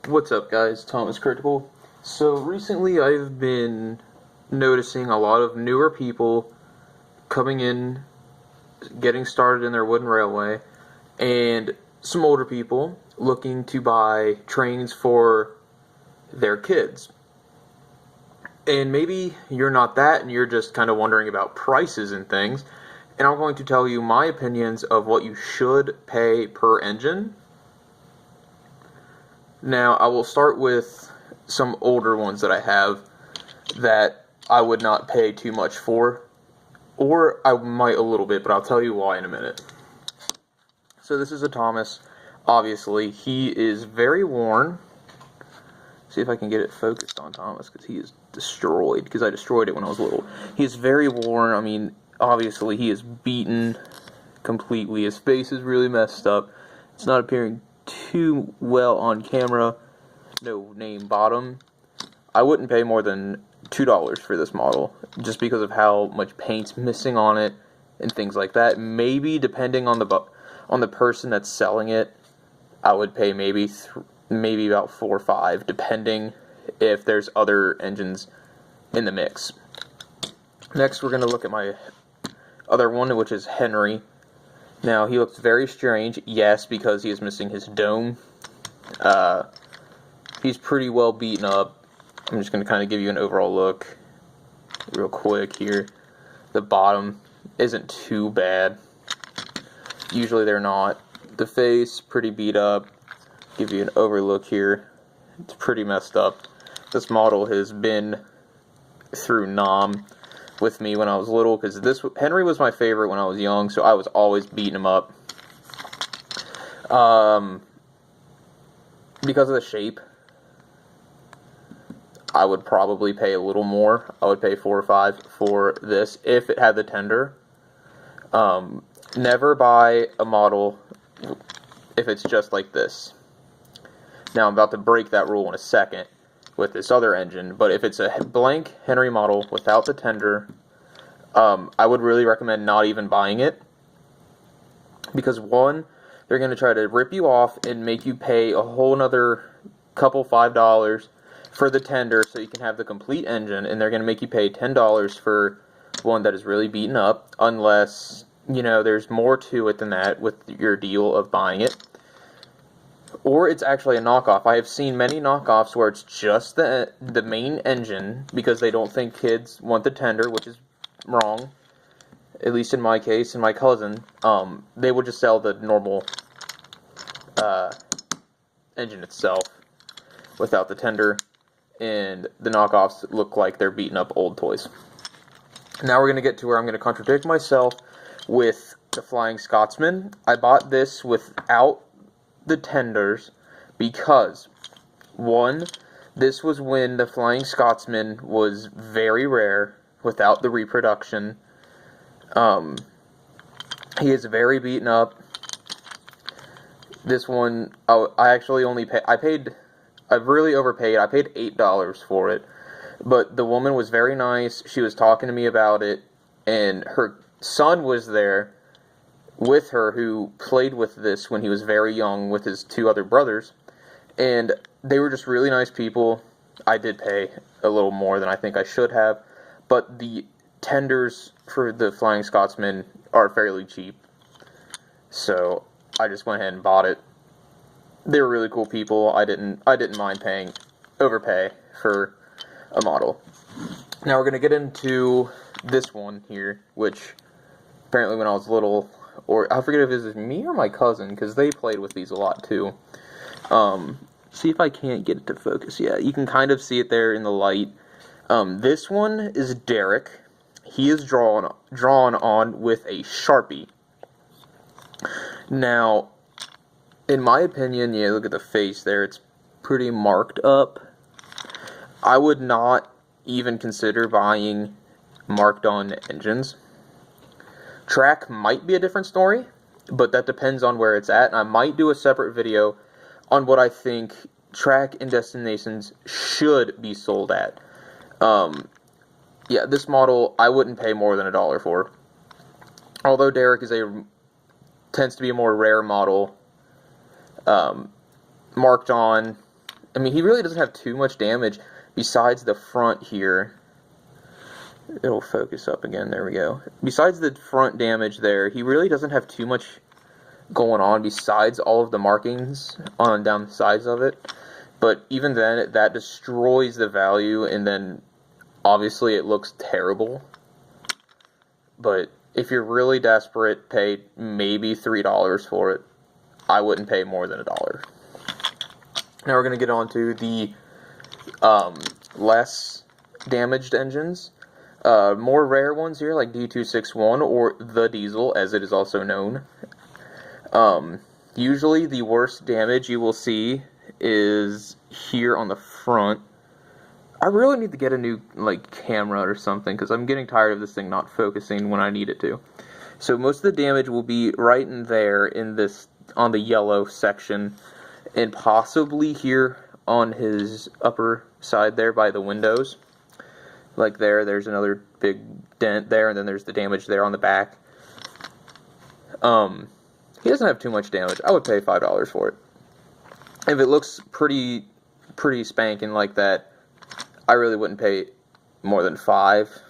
What's up, guys? Thomas Critical. So recently I've been noticing a lot of newer people coming in, getting started in their wooden railway, and some older people looking to buy trains for their kids. And maybe you're not that and you're just kind of wondering about prices and things, and I'm going to tell you my opinions of what you should pay per engine. Now, I will start with some older ones that I have that I would not pay too much for, or I might a little bit, but I'll tell you why in a minute. So this is a Thomas. Obviously, he is very worn. See if I can get it focused on Thomas, because he is destroyed, because I destroyed it when I was little. He is very worn. I mean, obviously, he is beaten completely. His face is really messed up. It's not appearing too well on camera. No name bottom. I wouldn't pay more than $2 for this model, just because of how much paint's missing on it and things like that. Maybe depending on the person that's selling it, I would pay maybe about 4 or 5, depending if there's other engines in the mix. Next, we're going to look at my other one, which is Henry. Now, he looks very strange, yes, because he is missing his dome. He's pretty well beaten up. I'm just going to kind of give you an overall look real quick here. The bottom isn't too bad. Usually they're not. The face, pretty beat up. Give you an overlook here. It's pretty messed up. This model has been through Nam with me when I was little, because Henry was my favorite when I was young, so I was always beating him up. Because of the shape, I would probably pay a little more. I would pay 4 or 5 for this if it had the tender. Never buy a model if it's just like this. Now I'm about to break that rule in a second with this other engine, but if it's a blank Henry model without the tender, I would really recommend not even buying it, because one, they're going to try to rip you off and make you pay a whole nother couple $5 for the tender so you can have the complete engine, and they're going to make you pay $10 for one that is really beaten up, unless, you know, there's more to it than that with your deal of buying it. Or it's actually a knockoff. I have seen many knockoffs where it's just the main engine, because they don't think kids want the tender, which is wrong. At least in my case, and my cousin, they would just sell the normal engine itself without the tender, and the knockoffs look like they're beating up old toys. Now we're going to get to where I'm going to contradict myself with the Flying Scotsman. I bought this without the tenders because, one, this was when the Flying Scotsman was very rare without the reproduction. He is very beaten up. This one, I actually only I've really overpaid. I paid $8 for it, but the woman was very nice. She was talking to me about it, and her son was there with her, who played with this when he was very young with his 2 other brothers, and they were just really nice people. I did pay a little more than I think I should have, but the tenders for the Flying Scotsman are fairly cheap, so I just went ahead and bought it. They were really cool people. I didn't mind paying overpay for a model. Now we're going to get into this one here, which apparently when I was little, or I forget if it was me or my cousin, because they played with these a lot too. See if I can't get it to focus. Yeah, you can kind of see it there in the light. This one is Derek. He is drawn on with a Sharpie. Now, in my opinion, yeah, look at the face there. It's pretty marked up. I would not even consider buying marked on engines. Track might be a different story, but that depends on where it's at, and I might do a separate video on what I think track and destinations should be sold at. Yeah, this model I wouldn't pay more than $1 for. Although Derek tends to be a more rare model, marked on I mean, he really doesn't have too much damage besides the front here. It'll focus up again. There we go. Besides the front damage there, he really doesn't have too much going on besides all of the markings on down the sides of it. But even then, that destroys the value, and then obviously it looks terrible. But if you're really desperate, pay maybe $3 for it. I wouldn't pay more than $1. Now we're going to get on to the less damaged engines. More rare ones here, like D261 or the Diesel, as it is also known. Usually the worst damage you will see is here on the front. I really need to get a new camera or something, because I'm getting tired of this thing not focusing when I need it to. So most of the damage will be right in there in this, on the yellow section, and possibly here on his upper side there by the windows. Like there's another big dent there, and then there's the damage there on the back. He doesn't have too much damage. I would pay $5 for it. If it looks pretty spanking like that, I really wouldn't pay more than $5,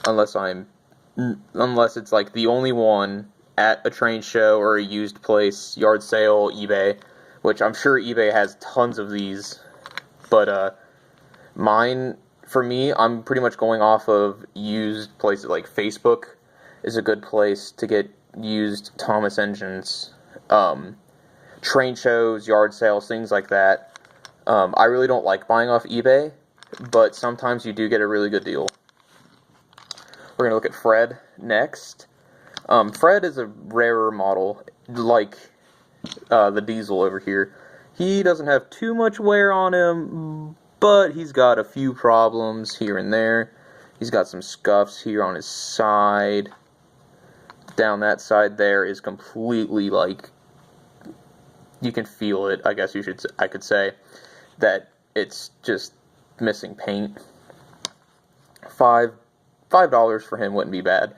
unless it's like the only one at a train show or a used place, yard sale, eBay, which I'm sure eBay has tons of these, but mine, for me, I'm pretty much going off of used places. Like Facebook is a good place to get used Thomas engines, train shows, yard sales, things like that. I really don't like buying off eBay, but sometimes you do get a really good deal. We're going to look at Fred next. Fred is a rarer model, like the Diesel over here. He doesn't have too much wear on him, but he's got a few problems here and there. He's got some scuffs here on his side. Down that side there is completely, you can feel it, I guess I could say, that it's just missing paint. $5 for him wouldn't be bad.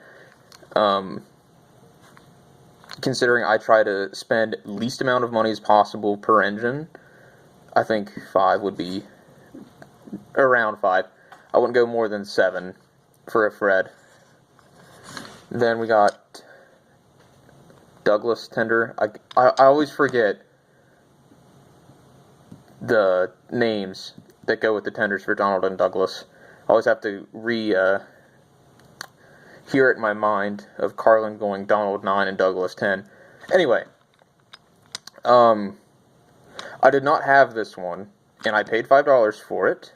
Considering I try to spend least amount of money as possible per engine, I think 5 would be around 5. I wouldn't go more than 7 for a Fred. Then we got Douglas tender. I always forget the names that go with the tenders for Donald and Douglas. I always have to hear it in my mind of Carlin going Donald 9 and Douglas 10. Anyway, I did not have this one, and I paid $5 for it.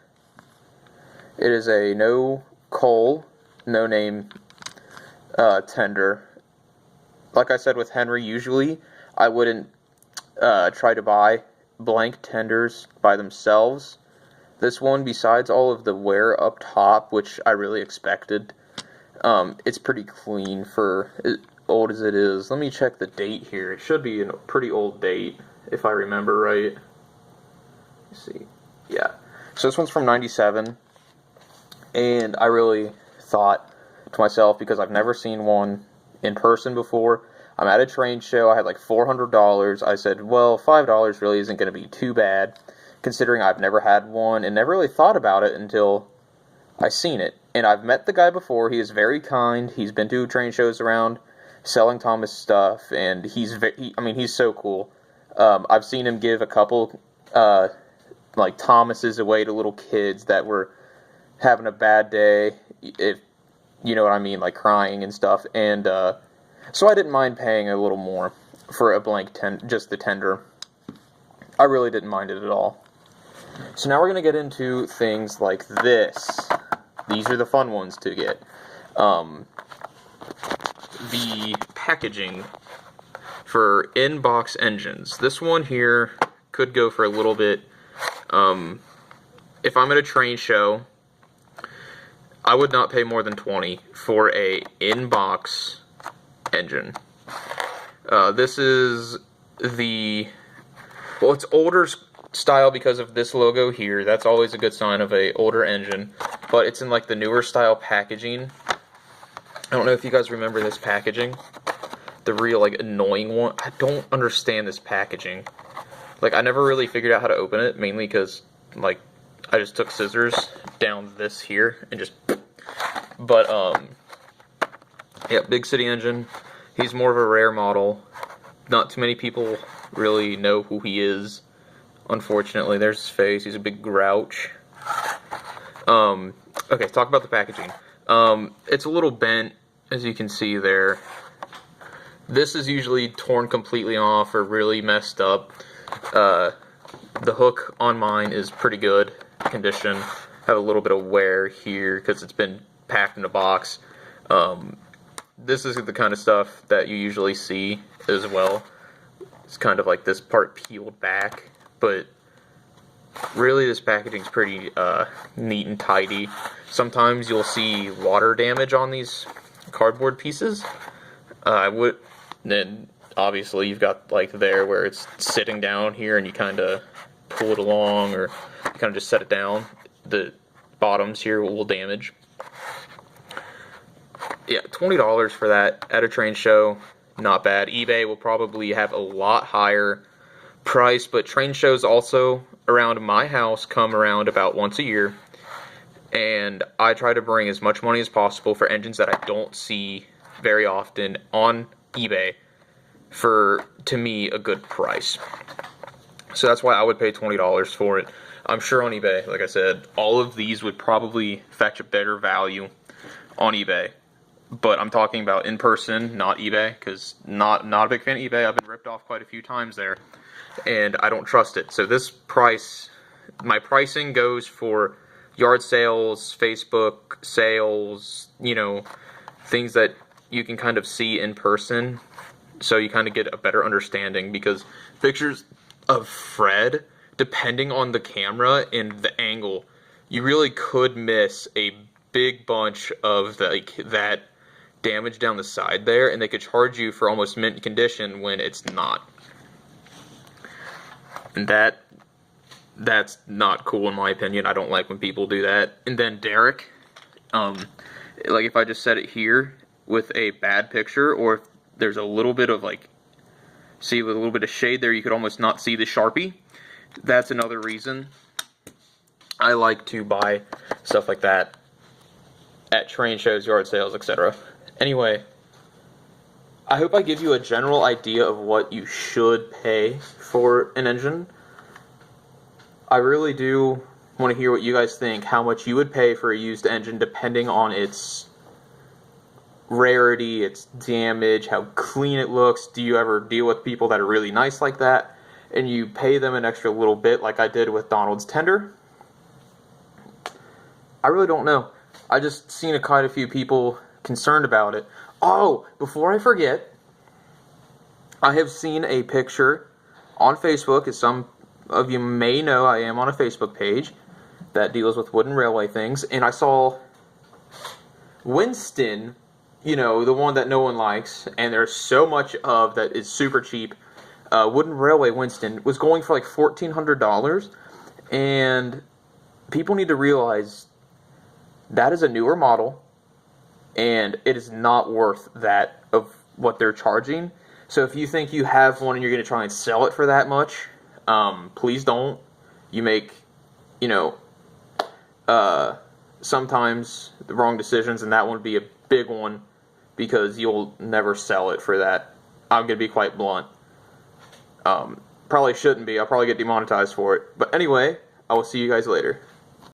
It is a no coal, no name tender. Like I said with Henry, usually I wouldn't try to buy blank tenders by themselves. This one, besides all of the wear up top, which I really expected, it's pretty clean for as old as it is. Let me check the date here. It should be a pretty old date, if I remember right. Let's see. Yeah. So this one's from 97, and I really thought to myself, because I've never seen one in person before, I'm at a train show, I had like $400, I said, well, $5 really isn't going to be too bad, considering I've never had one, and never really thought about it until I seen it. And I've met the guy before. He is very kind. He's been to train shows around selling Thomas stuff, and he's so cool. I've seen him give a couple Thomases away to little kids that were having a bad day, if you know what I mean, like crying and stuff. And so I didn't mind paying a little more for a blank just the tender. I really didn't mind it at all. So now we're going to get into things like this. These are the fun ones to get. The packaging for in-box engines. This one here could go for a little bit. If I'm at a train show, I would not pay more than $20 for a in-box engine. This is the, well, it's older style because of this logo here. That's always a good sign of a older engine, but it's in like the newer style packaging. I don't know if you guys remember this packaging, the real annoying one. I don't understand this packaging. Like, I never really figured out how to open it, mainly because, like, I just took scissors down this here and just, but, yeah, Big City Engine. He's more of a rare model. Not too many people really know who he is, unfortunately. There's his face. He's a big grouch. Okay, talk about the packaging. It's a little bent, as you can see there. This is usually torn completely off or really messed up. The hook on mine is pretty good condition. Have a little bit of wear here because it's been packed in a box. This is the kind of stuff that you usually see as well. It's kind of like this part peeled back, but really this packaging's pretty neat and tidy. Sometimes you'll see water damage on these cardboard pieces. Then obviously you've got like there where it's sitting down here and you kind of pull it along, or you kind of just set it down. The bottoms here will damage. Yeah, $20 for that at a train show, not bad. eBay will probably have a lot higher price, but train shows also around my house come around about once a year, and I try to bring as much money as possible for engines that I don't see very often on eBay for, to me, a good price. So that's why I would pay $20 for it. I'm sure on eBay, like I said, all of these would probably fetch a better value on eBay. But I'm talking about in person, not eBay, because not a big fan of eBay. I've been ripped off quite a few times there, and I don't trust it. So this price, my pricing goes for yard sales, Facebook sales, you know, things that you can kind of see in person, so you kind of get a better understanding, because pictures of Fred, depending on the camera and the angle, you really could miss a big bunch of that damage down the side there, and they could charge you for almost mint condition when it's not. And that's not cool in my opinion. I don't like when people do that. And then Derek, like if I just set it here with a bad picture, or if there's a little bit of like, see with a little bit of shade there, you could almost not see the Sharpie. That's another reason I like to buy stuff like that at train shows, yard sales, etc. Anyway, I hope I give you a general idea of what you should pay for an engine. I really do want to hear what you guys think, how much you would pay for a used engine depending on its rarity, its damage, how clean it looks. Do you ever deal with people that are really nice like that and you pay them an extra little bit like I did with Donald's Tender? I really don't know. I just seen quite a few people concerned about it. Oh, before I forget, I have seen a picture on Facebook, as some of you may know, I am on a Facebook page that deals with wooden railway things, and I saw Winston, you know, the one that no one likes, and there's so much of that is super cheap. Wooden railway Winston was going for like $1,400, and people need to realize that is a newer model, and it is not worth that of what they're charging. So if you think you have one and you're going to try and sell it for that much, please don't. You make, you know, sometimes the wrong decisions, and that one would be a big one, because you'll never sell it for that. I'm going to be quite blunt. Probably shouldn't be. I'll probably get demonetized for it. But anyway, I will see you guys later.